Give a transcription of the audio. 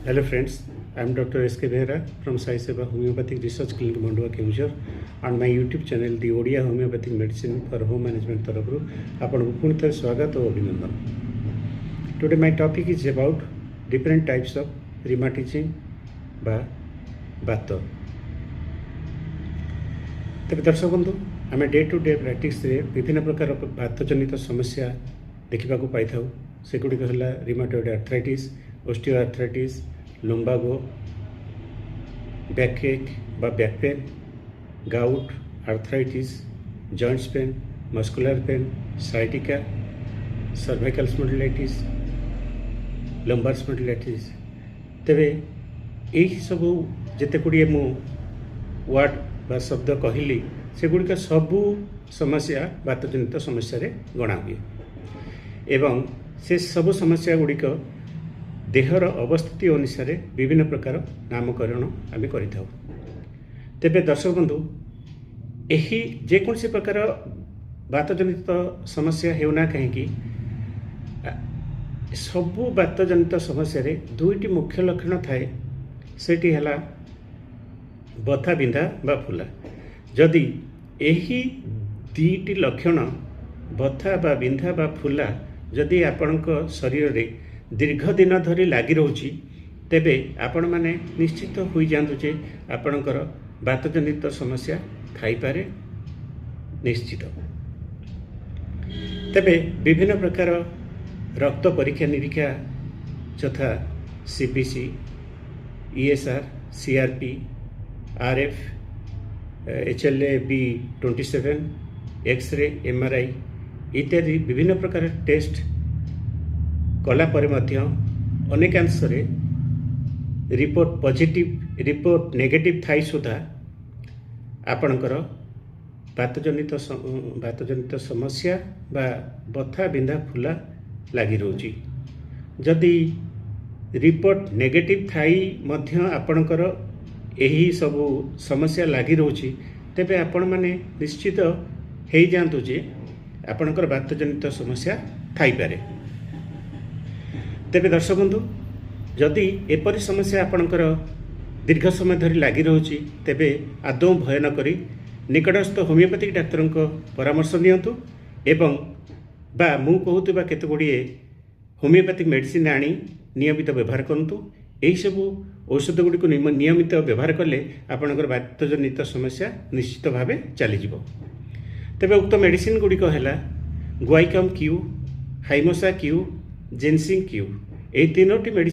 Hello friends, I am Dr. S.K. Behra from Sai Seva Homeopathic Research Clinic Mandua Keunjhar and my YouTube channel The Odia Homeopathic Medicine for Home Management तरफ आपको पुणी थे स्वागत और अभिनंदन। Today my topic is about different types of rheumatism बा बात। तेज दर्शक बंधु आम डे टू डे प्राक्टिस विभिन्न प्रकार बात जनित समस्या देखा पाई था। सेगुड़िक है रिमाटॉइड आर्थराइटिस, ओस्टियोआर्थराइटिस, लुम्बागो, बैकएक बा back pain, gout, arthritis, joints pain, muscular pain, sciatica, cervical spondylitis, lumbar spondylitis. तेरे यही सब जिते गुड़िए मु वर्ड बा शब्द कहली सेगुड़िक सबू समस्या बातजनित समस्या गणा हुए एवं से सबू समस्या गुड़िक देहर अवस्थिति अनुसार विभिन्न प्रकार नामकरण आम कर। तेरे दर्शक बंधु यही जेकोसी प्रकार बातजनित समस्या होना कहीं सबू बातजनित समस्या दुईटी मुख्य लक्षण थाए सेठी है बथा बिंधा बा फुला। जदि यही दुईटी लक्षण बथा बा बिंधा बा फुला जदि आपणक शरीर रे दीर्घ दिन धरी लगी रोची तेबे आपण माने निश्चित हो जातु जे आपणकर बातजनित समस्या थाईपारे निश्चित। तेबे विभिन्न प्रकार रक्त परीक्षा निरीक्षा यथा CBC, ESR, CRP, RF, HLA-B27, X-ray, MRI इत्यादि विभिन्न प्रकार टेस्ट कला परे मध्य अनेकांश रिपोर्ट पॉजिटिव रिपोर्ट नेगेटिव थाई सुधा आपणकर बातजनित समस्या बा बथा बिंधा फुला लगी रोची। जदि रिपोर्ट नेगेटिव थाई मध्य आपणकर यही सबू समस्या लगी रोची तेबे आपण माने निश्चित हो जातु जे आपणकर बातजनित समस्या थाई पारे। तेरे दर्शक बंधु जदि एपरी समस्या आपणकर दीर्घ समय धरी लगी रोची तेबे आदौ भय न करी निकटस्थ होमियोपैथिक डाक्तर परामर्श नियंतु एवं बा मु कहूबा केते गुड़िए होमियोपैथिक मेडिसिन आनी नियमित व्यवहार करंतु। यही सबू औषध गुड़िक नियमित व्यवहार कले आपणकर बातजनित समस्या निश्चित भाव चलीजिवो। तेबे उक्त मेडिसिन गुड़िक है guaiacum Q, हाइमोसा Q, ginseng Q, यही तीनोटी मेडिसिन